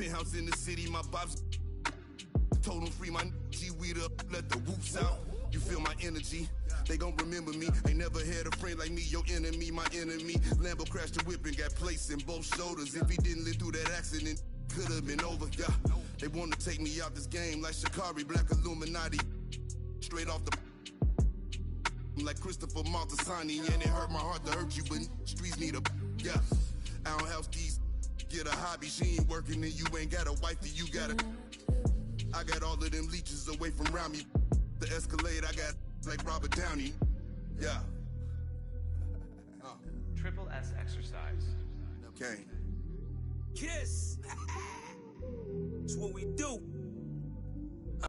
Penthouse in the city, my bops. Told them free my G-weed up, let the whoops out. You feel my energy, they gon' remember me. Ain't never had a friend like me, your enemy, my enemy. Lambo crashed the whip and got placed in both shoulders. If he didn't live through that accident, could've been over, yeah. They wanna take me out this game like Shikari, Black Illuminati. Straight off the like Christopher Maltasani, and it hurt my heart to hurt you, but streets need a, yeah. I don't have these, get a hobby, she ain't working and you ain't got a wifey, you gotta. I got all of them leeches away from around me. The Escalade, I got like Robert Downey, yeah. Triple S exercise. Okay. Kiss. It's what we do. I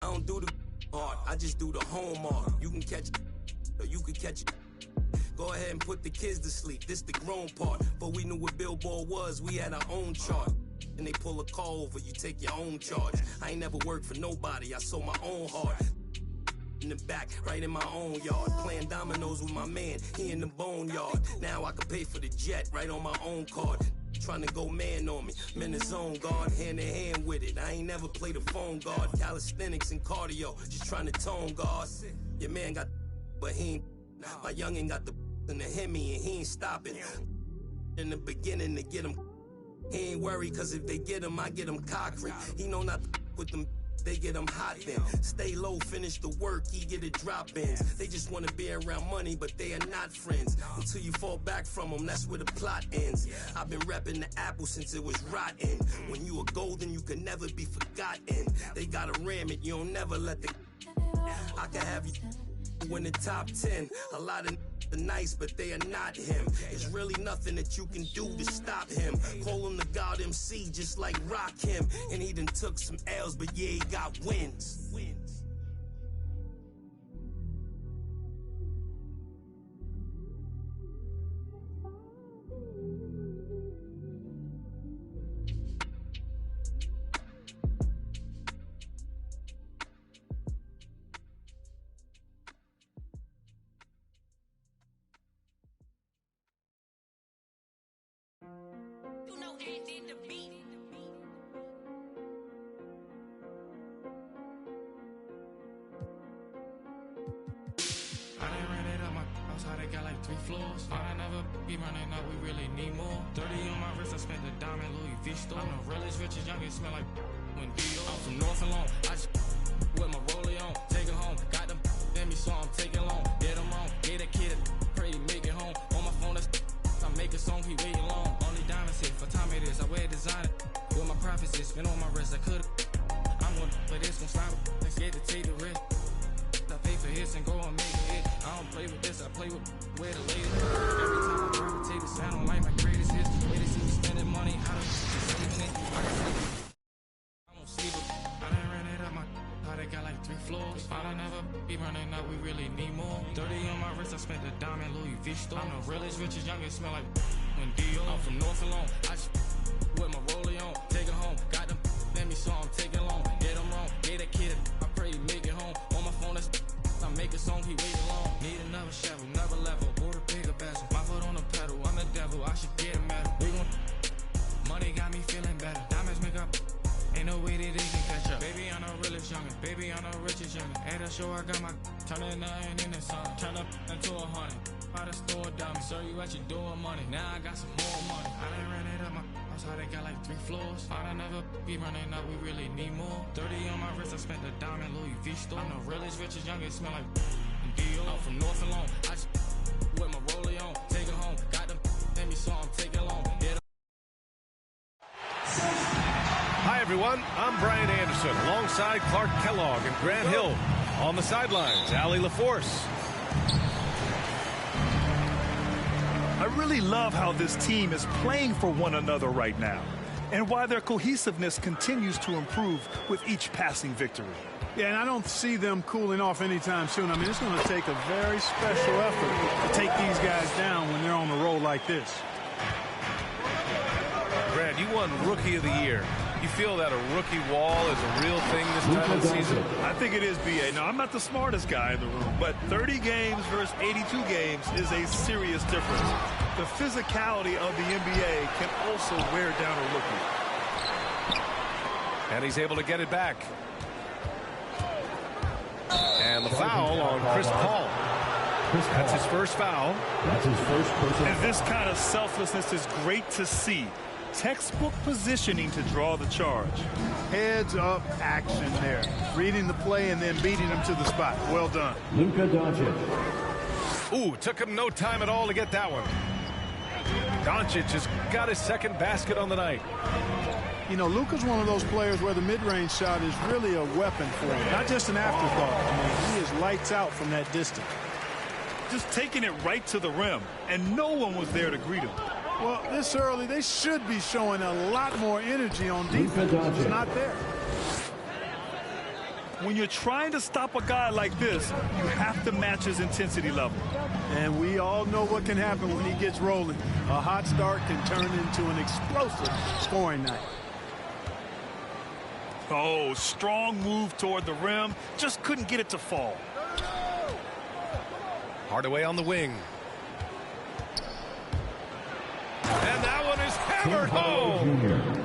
don't do the art, I just do the home art. You can catch it, or you can catch it. Go ahead and put the kids to sleep, this the grown part. But we knew what Billboard was, we had our own chart. And they pull a call over, you take your own charge. I ain't never worked for nobody, I sold my own heart. In the back, right in my own yard. Playing dominoes with my man, he in the boneyard. Now I can pay for the jet, right on my own card. Trying to go man on me, I'm in the zone, guard, hand in hand with it. I ain't never played a phone guard. Calisthenics and cardio, just trying to tone guard. Your man got but he ain't. My youngin' got the in the Hemi and he ain't stopping. In the beginning to get him, he ain't worried cause if they get him, I get him cockring. He know not to with them, they get him hot then. Stay low, finish the work, he get it drop-ins. They just wanna be around money, but they are not friends. Until you fall back from them, that's where the plot ends. I've been repping the apple since it was rotten. When you are golden, you can never be forgotten. They gotta ram it, you don't never let the I can have you in the top 10. A lot of are nice, but they are not him. There's really nothing that you can do to stop him. Call him the God MC, just like Rock him. And he done took some L's, but yeah, he got wins. Floors. I never be running up, we really need more. 30 on my wrist, I spent the diamond Louis V store. I'm the realest, richest, youngest, smell like when Dior. I'm from North Alone, I just with my rollie on. Take it home, got them let me so I'm taking long. Get them wrong, get a kid, pray to make it home. On my phone, that's I make a song, he waiting long. Only diamonds hit, for time it is, I wear designer. With my profits, it's been on my wrist, I could've. I'm gonna play this, gon' slide, let's get to take the risk. I pay for hits and go and make it hit. I don't play with this, I play with where the latest. Every time I gravitate the sound, don't like my greatest hits. Way to see me spending money, how to sleeping it. I won't sleep it. I done ran it up my how they got like 3 floors. I done never be running up, we really need more. 30 on my wrist, I spent the diamond Louis V store. I'm the realest, richest, youngest, smell like when Dior. I'm from North Alone, I just with my rollie on. Take it home, got them let me so I'm taking long. Get them wrong, get a kid, I pray to make it home. On my phone, that's I make a song, he waiting long. Need another shovel, another level, bought a bigger bezel. My foot on the pedal, I'm the devil, I should get a medal. We gon' money got me feeling better. Diamonds make up, ain't no way that they can catch up. Baby, I'm the realest youngin', baby, I'm the richest youngin'. At the show, I got my turning nothing in the sun. Turn up into 100, by the store dummy. Sir, you at your door money, now I got some more money. I done ran it up my how they got like 3 floors. I done never be running up, we really need more. 30 on my wrist, I spent the diamond Louis V store. I'm the realest, richest, youngest, smell like Dior. I'm from North Alone, I just with my rollie on. Take it home, got them let me so I'm taking long. Hi everyone, I'm Brian Anderson alongside Clark Kellogg and Grant Hill. On the sidelines, Allie LaForce. I really love how this team is playing for one another right now and why their cohesiveness continues to improve with each passing victory. Yeah, and I don't see them cooling off anytime soon. I mean, it's going to take a very special effort to take these guys down when they're on a roll like this. Grant, you won Rookie of the Year. You feel that a rookie wall is a real thing this time of the season? I think it is, B.A. Now, I'm not the smartest guy in the room, but 30 games versus 82 games is a serious difference. The physicality of the NBA can also wear down a rookie. And he's able to get it back. And the foul on Chris Paul. That's his first foul. That's his first personal. And this kind of selflessness is great to see. Textbook positioning to draw the charge. Heads up action there. Reading the play and then beating him to the spot. Well done. Luka Doncic. Ooh, took him no time at all to get that one. Doncic has got his second basket on the night. You know, Luka's one of those players where the mid-range shot is really a weapon for him. Not just an afterthought. I mean, he is lights out from that distance. Just taking it right to the rim, and no one was there to greet him. Well, this early, they should be showing a lot more energy on defense. It's not there. When you're trying to stop a guy like this, you have to match his intensity level. And we all know what can happen when he gets rolling. A hot start can turn into an explosive scoring night. Oh, strong move toward the rim. Just couldn't get it to fall. Hardaway on the wing. And that one is hammered home.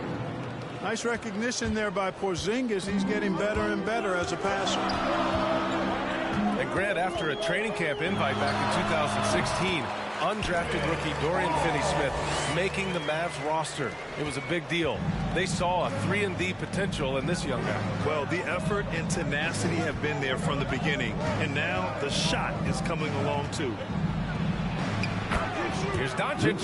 Nice recognition there by Porzingis. He's getting better and better as a passer. And Grant, after a training camp invite back in 2016, undrafted rookie Dorian Finney-Smith making the Mavs roster. It was a big deal. They saw a 3-and-D potential in this young guy. Well, the effort and tenacity have been there from the beginning, and now the shot is coming along too. Here's Doncic.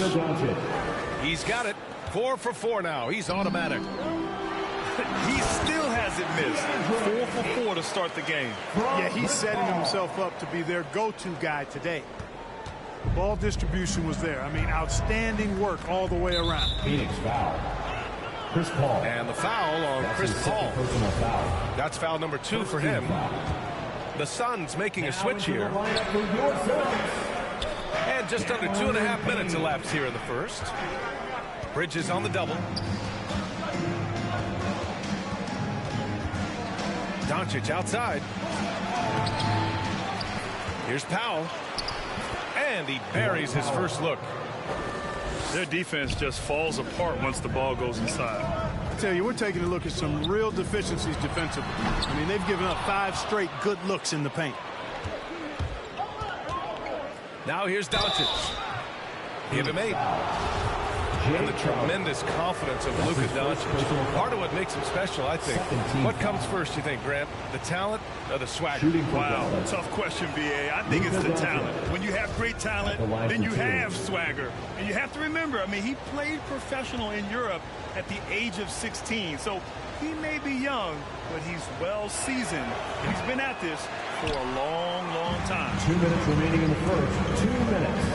He's got it. 4 for 4 now. He's automatic. He still hasn't missed. 4 for 4 to start the game. Yeah, he's setting himself up to be their go-to guy today. Ball distribution was there. I mean, outstanding work all the way around. Phoenix foul. Chris Paul. And the foul on Chris Paul. Foul. That's foul number 2 for him. The Suns making a switch here. And just under 2.5 minutes elapsed here in the first. Bridges on the double. Doncic outside. Here's Powell. And he buries his first look. Their defense just falls apart once the ball goes inside. I tell you, we're taking a look at some real deficiencies defensively. I mean, they've given up 5 straight good looks in the paint. Now here's Doncic. Give him 8. And the tremendous confidence of Luka Doncic. Part of what makes him special, I think. What comes first, you think, Grant? The talent or the swagger? Wow, tough question, B.A. I think it's the talent. When you have great talent, then you have swagger. And you have to remember, I mean, he played professional in Europe at the age of 16. So he may be young, but he's well seasoned. And he's been at this for a long, long time. 2 minutes remaining in the first. 2 minutes.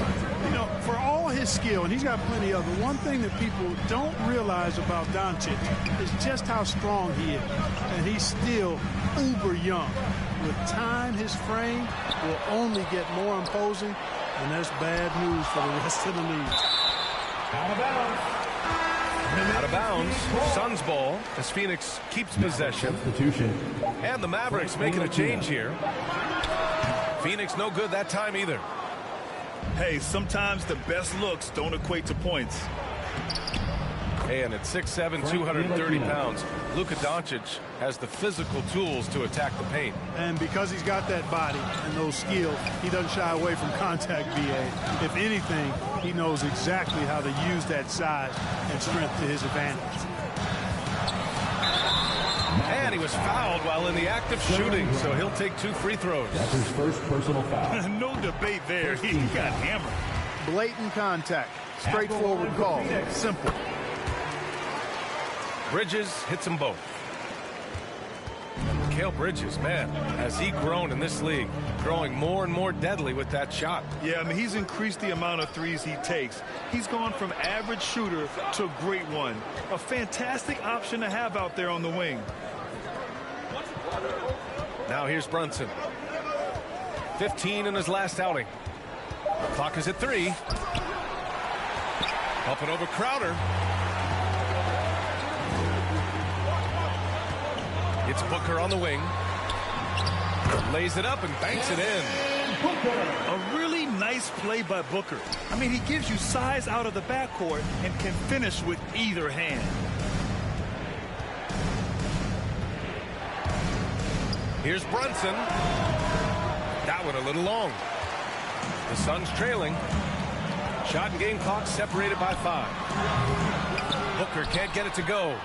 You know, for all his skill, and he's got plenty of it, one thing that people don't realize about Doncic is just how strong he is. And he's still uber young. With time, his frame will only get more imposing, and that's bad news for the rest of the league. Out of bounds. Out of bounds. Suns ball as Phoenix keeps possession. Substitution. And the Mavericks making a change here. Phoenix no good that time either. Hey, sometimes the best looks don't equate to points. And at 6'7", 230 pounds, Luka Doncic has the physical tools to attack the paint. And because he's got that body and those skills, he doesn't shy away from contact, B.A. If anything, he knows exactly how to use that size and strength to his advantage. And he was fouled while in the act of shooting, so he'll take 2 free throws. That's his first personal foul. No debate there. He got hammered. Blatant contact. Straightforward call. Simple. Bridges hits them both. Mikal Bridges, man, has he grown in this league, growing more and more deadly with that shot. Yeah, I mean, he's increased the amount of threes he takes. He's gone from average shooter to a great one. A fantastic option to have out there on the wing. Now here's Brunson. 15 in his last outing. Clock is at 3. Up and over Crowder. It's Booker on the wing. Lays it up and banks it in. A really nice play by Booker. I mean, he gives you size out of the backcourt and can finish with either hand. Here's Brunson. That one a little long. The Suns trailing. Shot and game clock separated by 5. Booker can't get it to go.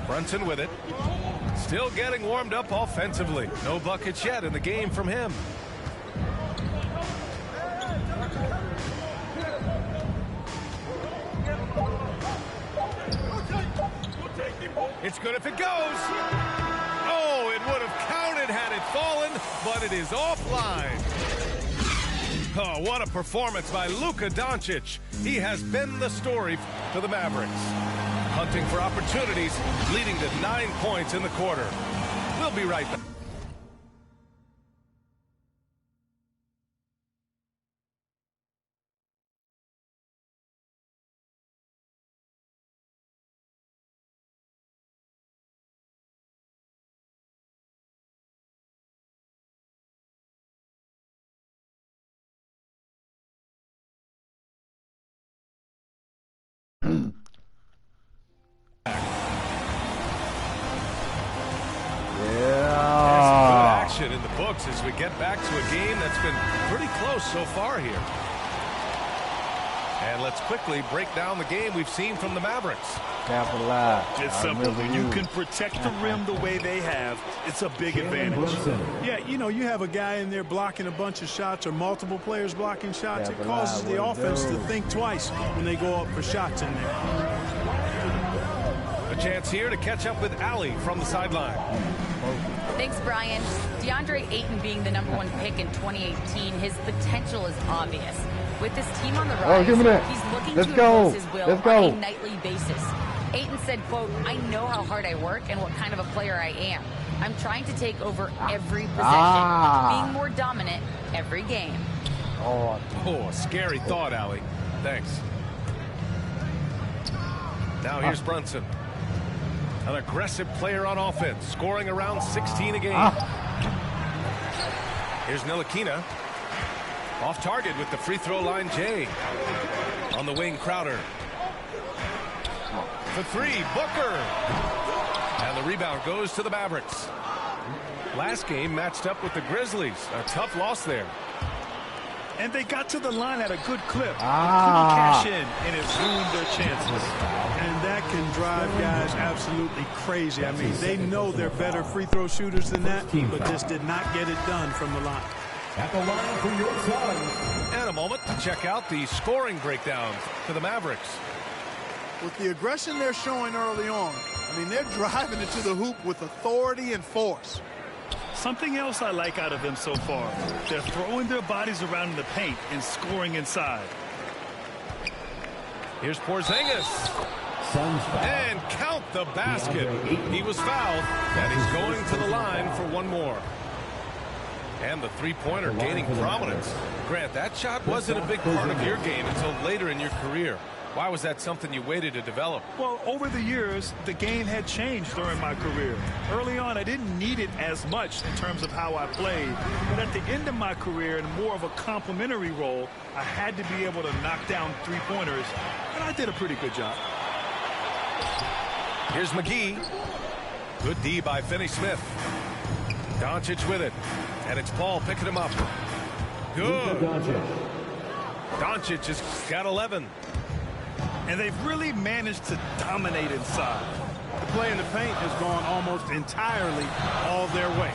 Brunson with it. Still getting warmed up offensively. No buckets yet in the game from him. It's good if it goes. Oh, it would have counted had it fallen, but it is offline. Oh, what a performance by Luka Doncic. He has been the story for the Mavericks. Hunting for opportunities, leading to 9 points in the quarter. We'll be right back. In the books as we get back to a game that's been pretty close so far here. And let's quickly break down the game we've seen from the Mavericks. Capitalize. It's simple. When you can protect the rim the way they have, it's a big advantage. Yeah, you know, you have a guy in there blocking a bunch of shots or multiple players blocking shots. It causes the offense to think twice when they go up for shots in there. A chance here to catch up with Allie from the sideline. Thanks, Brian. DeAndre Ayton being the #1 pick in 2018, his potential is obvious. With this team on the rise, he's looking to impose his will on a nightly basis. Ayton said, quote, "I know how hard I work and what kind of a player I am. I'm trying to take over every possession, being more dominant every game." Oh, a scary thought, Allie. Thanks. Now here's Brunson. An aggressive player on offense, scoring around 16 a game. Here's Ntilikina. Off target with the free throw line, Jay. On the wing, Crowder. For 3, Booker. And the rebound goes to the Mavericks. Last game matched up with the Grizzlies. A tough loss there. And they got to the line at a good clip. Couldn't cash in, and it ruined their chances. And that can drive guys absolutely crazy. I mean, they know they're better free throw shooters than that, but just did not get it done from the line. At the line for your Suns. And a moment to check out the scoring breakdowns for the Mavericks. With the aggression they're showing early on, I mean, they're driving it to the hoop with authority and force. Something else I like out of them so far, they're throwing their bodies around in the paint and scoring inside. Here's Porzingis. And count the basket. He was fouled, and he's going to the line for one more. And the three-pointer gaining prominence. Grant, that shot wasn't a big part of your game until later in your career. Why was that something you waited to develop? Well, over the years, the game had changed during my career. Early on, I didn't need it as much in terms of how I played. But at the end of my career, in more of a complementary role, I had to be able to knock down three-pointers, and I did a pretty good job. Here's McGee. Good D by Finney-Smith. Doncic with it. And it's Paul picking him up. Good. Doncic has got 11. And they've really managed to dominate inside. The play in the paint has gone almost entirely all their way.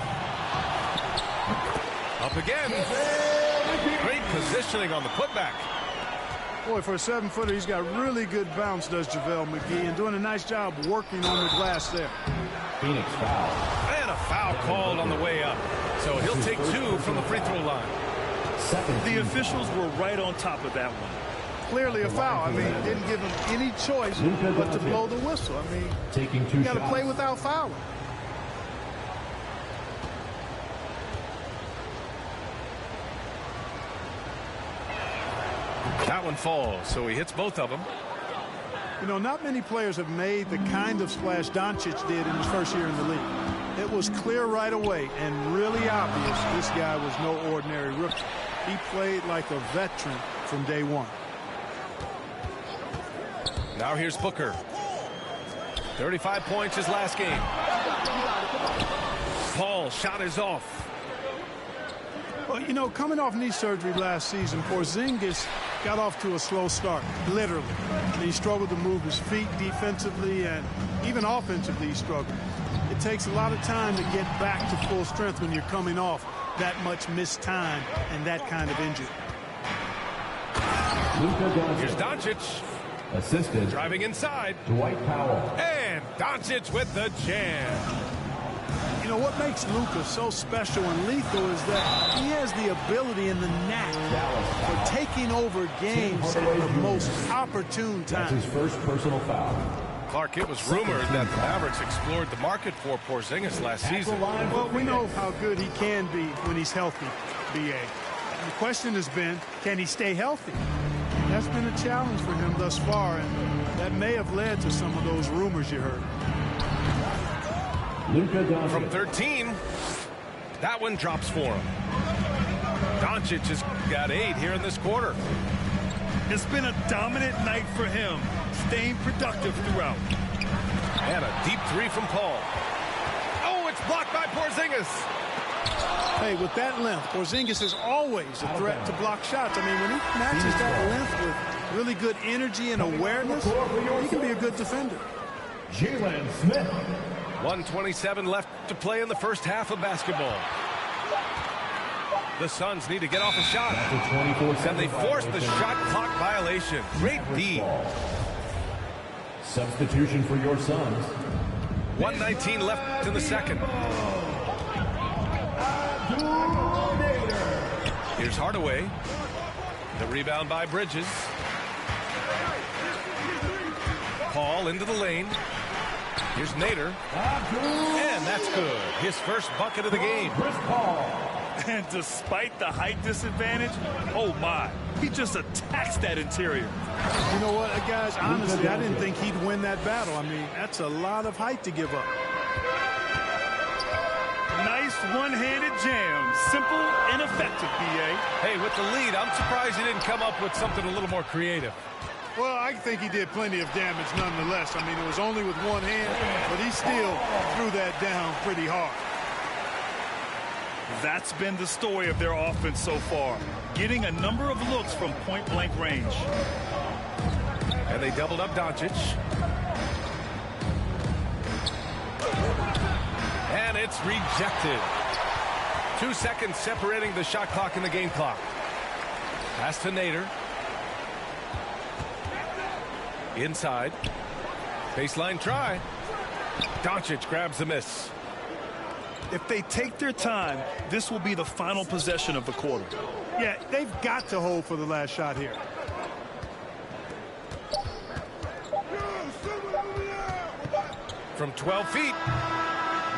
Up again. Great positioning on the putback. Boy, for a 7-footer, he's got really good bounce, does JaVale McGee, and doing a nice job working on the glass there. Phoenix foul. And a foul called on the way up. So he'll take 2 from the free throw line. The officials were right on top of that one. Clearly a foul. I mean, didn't give him any choice but to blow the whistle. I mean, you got to play without fouling. That one falls, so he hits both of them. You know, not many players have made the kind of splash Doncic did in his first year in the league. It was clear right away and really obvious this guy was no ordinary rookie. He played like a veteran from day one. Now here's Booker. 35 points his last game. Paul's shot is off. Well, you know, coming off knee surgery last season, Porzingis got off to a slow start, literally. He struggled to move his feet defensively, and even offensively he struggled. It takes a lot of time to get back to full strength when you're coming off that much missed time and that kind of injury. Here's Doncic. Assisted. Driving inside. Dwight Powell. And Doncic with the jam. You know, what makes Luka so special and lethal is that he has the ability and the knack for taking over games at the most opportune time. That's his first personal foul. Clark, it was rumored that the Mavericks explored the market for Porzingis last season. Well, we know how good he can be when he's healthy, B.A. The question has been, can he stay healthy? That's been a challenge for him thus far, and that may have led to some of those rumors you heard. From 13, that one drops for him. Doncic has got 8 here in this quarter. It's been a dominant night for him, staying productive throughout. And a deep 3 from Paul. Oh, it's blocked by Porzingis. Hey, with that length, Porzingis is always a threat to block shots. I mean, when he matches that length with really good energy and awareness, he can be a good defender. Jalen Smith. 1:27 left to play in the first half of basketball. The Suns need to get off a shot. And they force the shot clock violation. Great D. Substitution for your Suns. 1:19 left in the second. Here's Hardaway. The rebound by Bridges. Paul into the lane. Here's Nader. And that's good. His first bucket of the game. And despite the height disadvantage, oh my, he just attacks that interior. You know what, guys, honestly, I didn't think he'd win that battle. I mean, that's a lot of height to give up. Nice one-handed jam. Simple and effective, B.A. Hey, with the lead, I'm surprised he didn't come up with something a little more creative. Well, I think he did plenty of damage nonetheless. I mean, it was only with one hand, but he still threw that down pretty hard. That's been the story of their offense so far, getting a number of looks from point-blank range. And they doubled up Doncic. And it's rejected. 2 seconds separating the shot clock and the game clock. Pass to Nader. Inside. Baseline try. Doncic grabs the miss. If they take their time, this will be the final possession of the quarter. Yeah, they've got to hold for the last shot here. From 12 feet.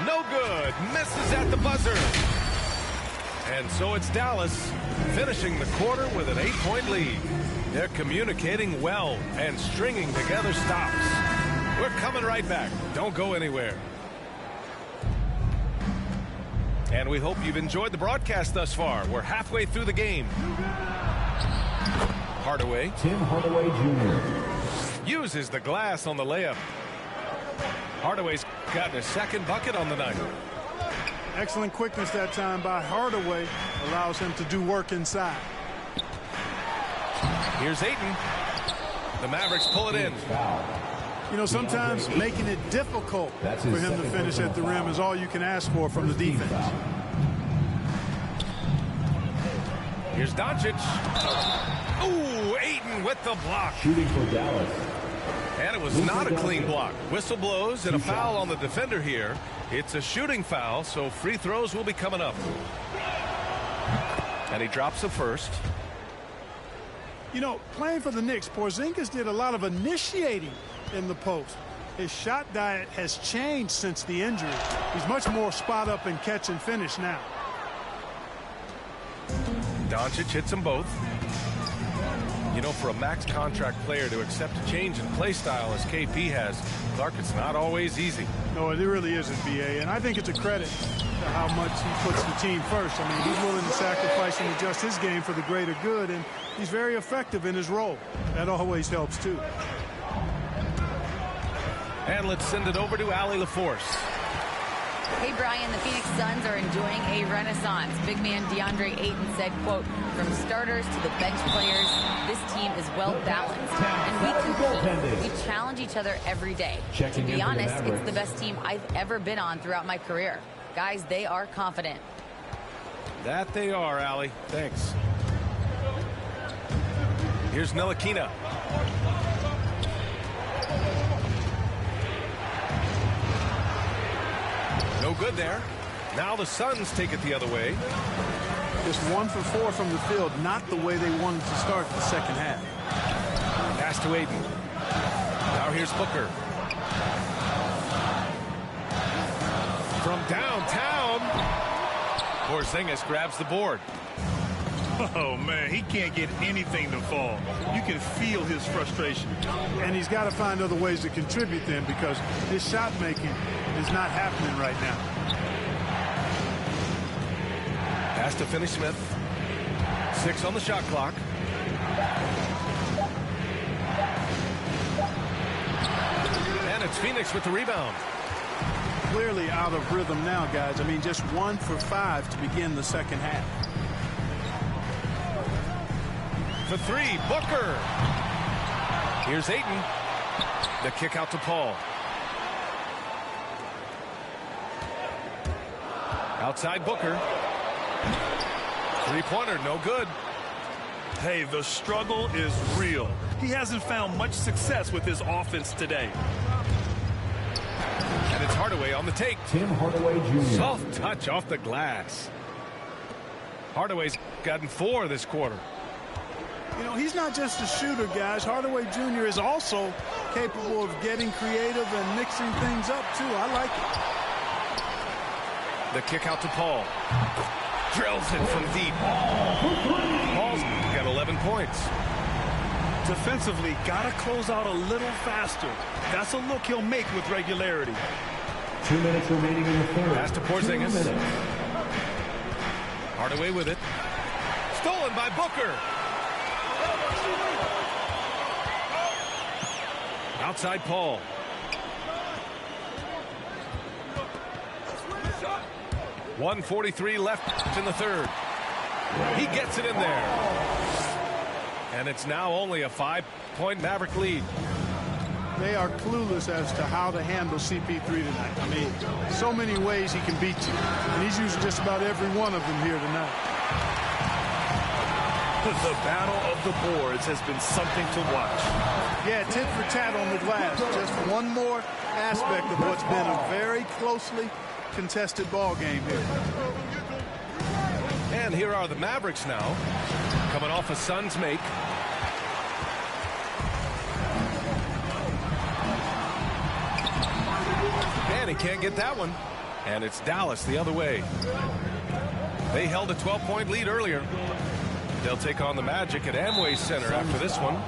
No good. Misses at the buzzer. And so it's Dallas finishing the quarter with an 8-point lead. They're communicating well and stringing together stops. We're coming right back. Don't go anywhere. And we hope you've enjoyed the broadcast thus far. We're halfway through the game. Hardaway. Tim Hardaway Jr. Uses the glass on the layup. Hardaway's gotten his second bucket on the night. Excellent quickness that time by Hardaway. Allows him to do work inside. Here's Ayton. The Mavericks pull it in. You know, sometimes making it difficult for him to finish at the rim is all you can ask for from the defense. Here's Doncic. Ooh, Ayton with the block. Shooting for Dallas. And it was not a clean block. Whistle blows and a foul on the defender here. It's a shooting foul, so free throws will be coming up. And he drops the first. You know, playing for the Knicks, Porzingis did a lot of initiating in the post. His shot diet has changed since the injury. He's much more spot up and catch and finish now. Doncic hits them both. You know, for a max contract player to accept a change in play style as KP has, Clark, it's not always easy. No, it really isn't, B.A. And I think it's a credit to how much he puts the team first. I mean, he's willing to sacrifice and adjust his game for the greater good, and he's very effective in his role. That always helps, too. And let's send it over to Allie LaForce. Hey, Brian, the Phoenix Suns are enjoying a renaissance. Big man DeAndre Ayton said, quote, from starters to the bench players, this team is well balanced. And we compete. We challenge each other every day. To be honest, it's the best team I've ever been on throughout my career. Guys, they are confident. That they are, Allie. Thanks. Here's Ntilikina. No good there. Now the Suns take it the other way. Just 1 for 4 from the field, not the way they wanted to start the second half. Pass to Ayton. Now here's Booker. From downtown, Porzingis grabs the board. Oh, man, he can't get anything to fall. You can feel his frustration. And he's got to find other ways to contribute then, because his shot making is not happening right now. Pass to Finney-Smith. 6 on the shot clock. And it's Phoenix with the rebound. Clearly out of rhythm now, guys. I mean, just 1 for 5 to begin the second half. For 3, Booker. Here's Ayton. The kick out to Paul. Outside Booker. Three-pointer, no good. Hey, the struggle is real. He hasn't found much success with his offense today. And it's Hardaway on the take. Tim Hardaway Jr. Soft touch off the glass. Hardaway's gotten 4 this quarter. You know, he's not just a shooter, guys. Hardaway Jr. is also capable of getting creative and mixing things up, too. I like it. The kick out to Paul. Drills it from deep. Paul's got 11 points. Defensively, got to close out a little faster. That's a look he'll make with regularity. 2 minutes remaining in the third. Pass to Porzingis. Hardaway with it. Stolen by Booker. Outside Paul. .143 left in the third. He gets it in there. And it's now only a 5-point Maverick lead. They are clueless as to how to handle CP3 tonight. I mean, so many ways he can beat you. And he's using just about every one of them here tonight. The battle of the boards has been something to watch. Yeah, tit for tat on the glass. Just one more aspect of what's been a very closely contested ball game here. And here are the Mavericks now, coming off a Suns make. And he can't get that one. And it's Dallas the other way. They held a 12-point lead earlier. They'll take on the Magic at Amway Center after this one.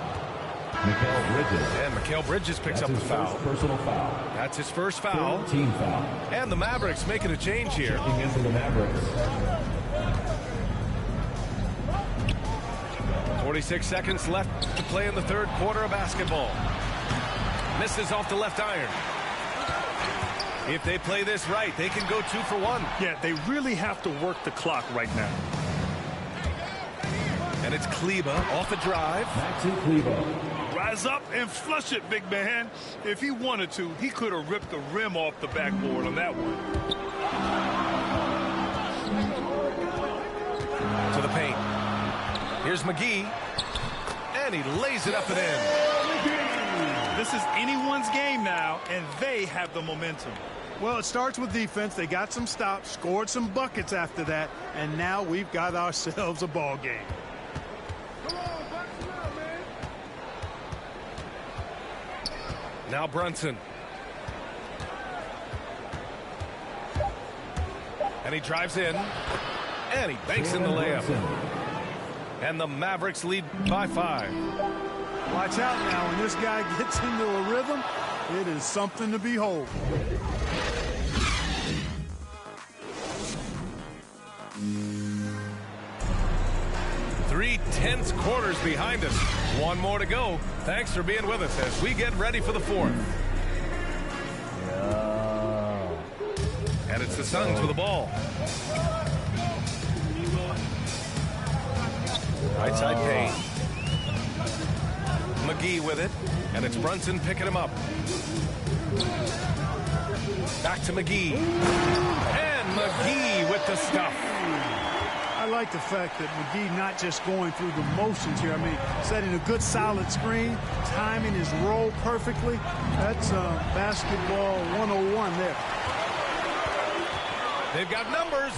Mikal Bridges. And Mikal Bridges picks up the foul. Personal foul. That's his first foul. Team foul. And the Mavericks making a change here. Checking into the Mavericks. 46 seconds left to play in the third quarter of basketball. Misses off the left iron. If they play this right, they can go 2 for 1. Yeah, they really have to work the clock right now. And it's Kleba off a drive. Maxi Kleba. Rise up and flush it, big man. If he wanted to, he could have ripped the rim off the backboard on that one. To the paint. Here's McGee. And he lays it up and in. This is anyone's game now, and they have the momentum. Well, it starts with defense. They got some stops, scored some buckets after that, and now we've got ourselves a ball game. Now Brunson. And he drives in. And he banks in the layup. And the Mavericks lead by 5. Watch out now. When this guy gets into a rhythm, it is something to behold. Three tense quarters behind us. One more to go. Thanks for being with us as we get ready for the fourth. And it's the Suns with the ball. Right side Payne. McGee with it. And it's Brunson picking him up. Back to McGee. And McGee with the stuff. I like the fact that McGee not just going through the motions here. I mean, setting a good solid screen, timing his roll perfectly. That's basketball 101 there. They've got numbers.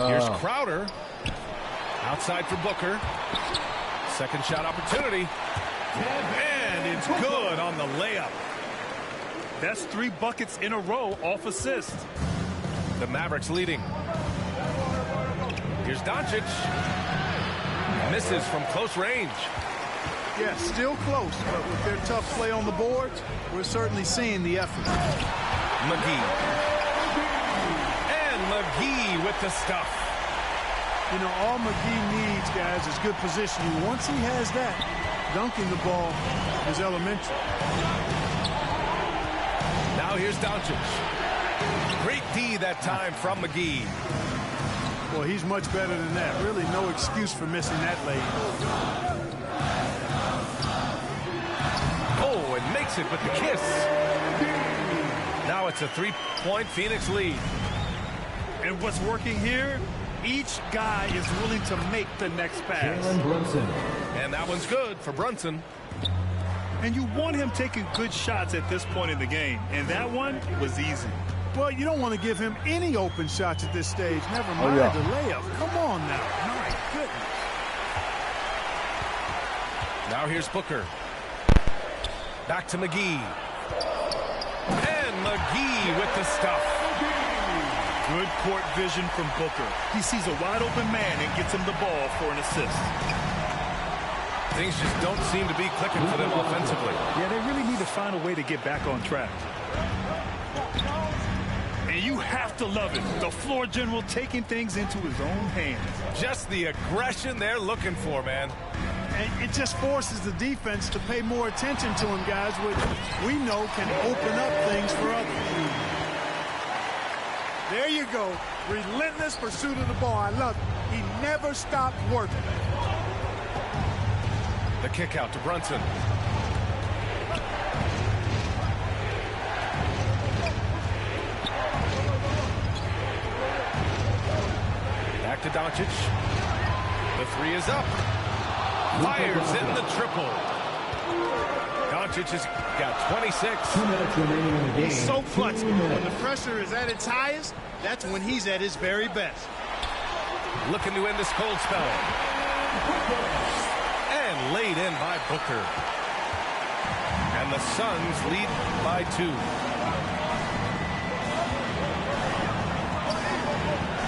Here's Crowder. Outside for Booker. Second shot opportunity. And it's good on the layup. That's 3 buckets in a row off assist. The Mavericks leading. Here's Doncic. Misses from close range. Yeah, still close, but with their tough play on the boards, we're certainly seeing the effort. McGee. And McGee with the stuff. You know, all McGee needs, guys, is good positioning. Once he has that, dunking the ball is elementary. Now here's Doncic. Great D that time from McGee. Well, he's much better than that. Really no excuse for missing that lane. Oh, and makes it with the kiss. Now it's a 3-point Phoenix lead. And what's working here? Each guy is willing to make the next pass. And that one's good for Brunson. And you want him taking good shots at this point in the game. And that one was easy. Well, you don't want to give him any open shots at this stage. Never mind the layup. Come on now. My goodness. Now here's Booker. Back to McGee. And McGee with the stuff. Good court vision from Booker. He sees a wide open man and gets him the ball for an assist. Things just don't seem to be clicking for them offensively. Yeah, they really need to find a way to get back on track. And you have to love it. The floor general taking things into his own hands. Just the aggression they're looking for, man. And it just forces the defense to pay more attention to him, guys, which we know can open up things for others. There you go. Relentless pursuit of the ball. I love it. He never stopped working. The kick out to Brunson. Back to Doncic. The 3 is up. Fires in the triple. Doncic has got 26. 2 minutes remaining in the game. He's so clutch. When the pressure is at its highest, that's when he's at his very best. Looking to end this cold spell. And laid in by Booker. And the Suns lead by 2.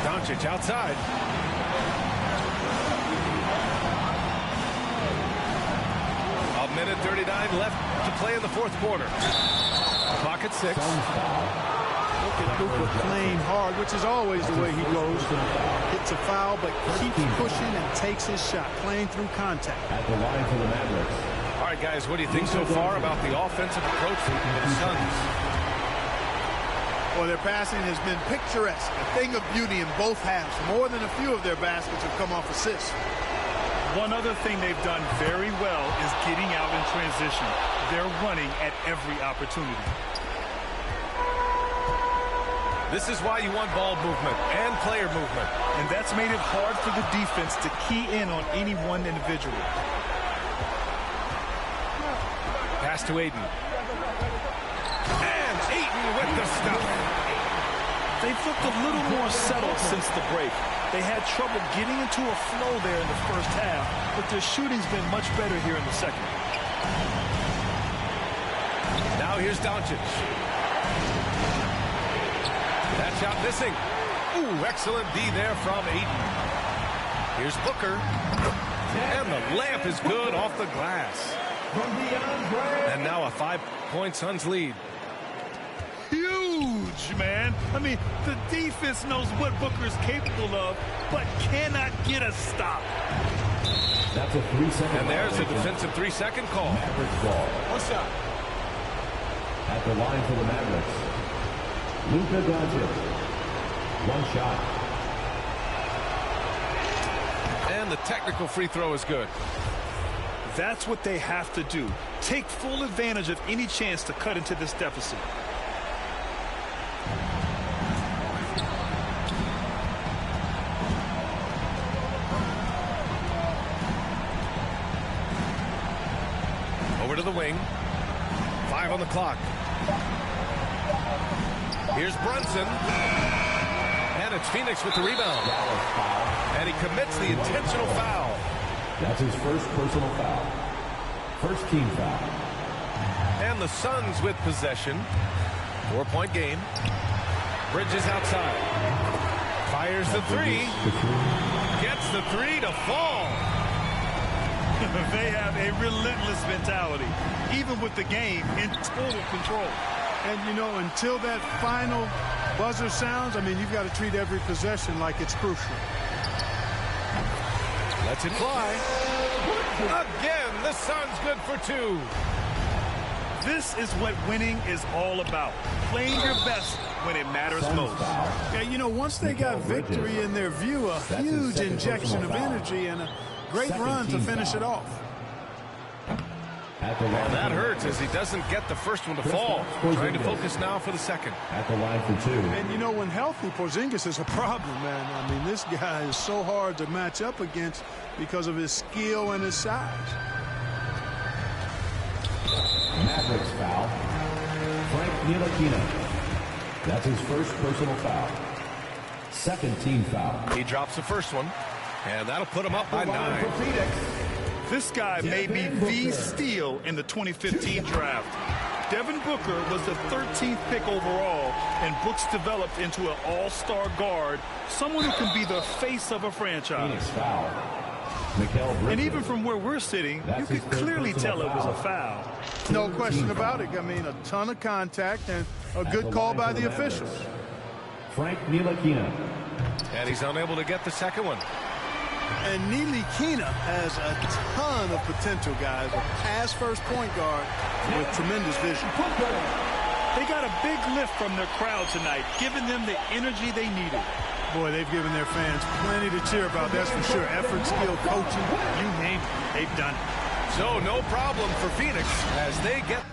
Doncic outside. A minute 39 left to play in the fourth quarter. Clock at 6. Look at Booker playing hard, which is always the way he goes. Hits a foul, but keeps pushing and takes his shot, playing through contact. At the line for the Mavericks. All right, guys, what do you think so far about the offensive approach for the Suns? Well, their passing has been picturesque, a thing of beauty in both halves. More than a few of their baskets have come off assists. One other thing they've done very well is getting out in transition. They're running at every opportunity. This is why you want ball movement and player movement. And that's made it hard for the defense to key in on any one individual. Pass to Aiden. And Aiden with the stuff. They've looked a little more settled since the break. They had trouble getting into a flow there in the first half, but their shooting's been much better here in the second. Now here's Doncic. That shot missing. Ooh, excellent D there from Aiden. Here's Booker. And the layup is good off the glass. And now a 5-point Suns lead. Huge, man. I mean, the defense knows what Booker's capable of, but cannot get a stop. That's a 3-second. And there's a defensive 3-second call. Mavericks ball. What's up? At the line for the Mavericks, Luka Doncic. One shot. And the technical free throw is good. That's what they have to do. Take full advantage of any chance to cut into this deficit. Over to the wing. 5 on the clock. Here's Brunson. And it's Phoenix with the rebound. And he commits the intentional foul. That's his first personal foul. First team foul. And the Suns with possession. 4-point game. Bridges outside. Fires the three. Gets the three to fall. They have a relentless mentality, even with the game in total control. And, you know, until that final buzzer sounds, I mean, you've got to treat every possession like it's crucial. Lets it fly. Again, the Suns good for 2. This is what winning is all about. Playing your best when it matters most. Yeah, you know, once they got victory in their view, a huge injection of energy and a great run to finish it off. And that hurts as he doesn't get the first one to fall. Trying to focus now for the second. At the line for 2. And, you know, when healthy, Porzingis is a problem, man. I mean, this guy is so hard to match up against because of his skill and his size. Mavericks foul. Frank Ntilikina. That's his first personal foul. Second team foul. He drops the first one. And that'll put him up by 9. This guy may be the steal in the 2015 draft. Devin Booker was the 13th pick overall, and Brooks developed into an all-star guard, someone who can be the face of a franchise. Phoenix foul. And even from where we're sitting, you could clearly tell it was a foul. No question about it. I mean, a ton of contact and a good call by the officials. Frank Ntilikina. And he's unable to get the second one. And Ntilikina has a ton of potential, guys. A pass-first point guard with tremendous vision. They got a big lift from their crowd tonight, giving them the energy they needed. Boy, they've given their fans plenty to cheer about, that's for sure. Effort, skill, coaching, you name it, they've done it. So no problem for Phoenix as they get...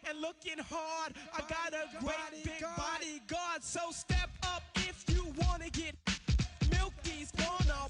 And looking hard, I got a great big bodyguard. So step up if you wanna get milk. These gonna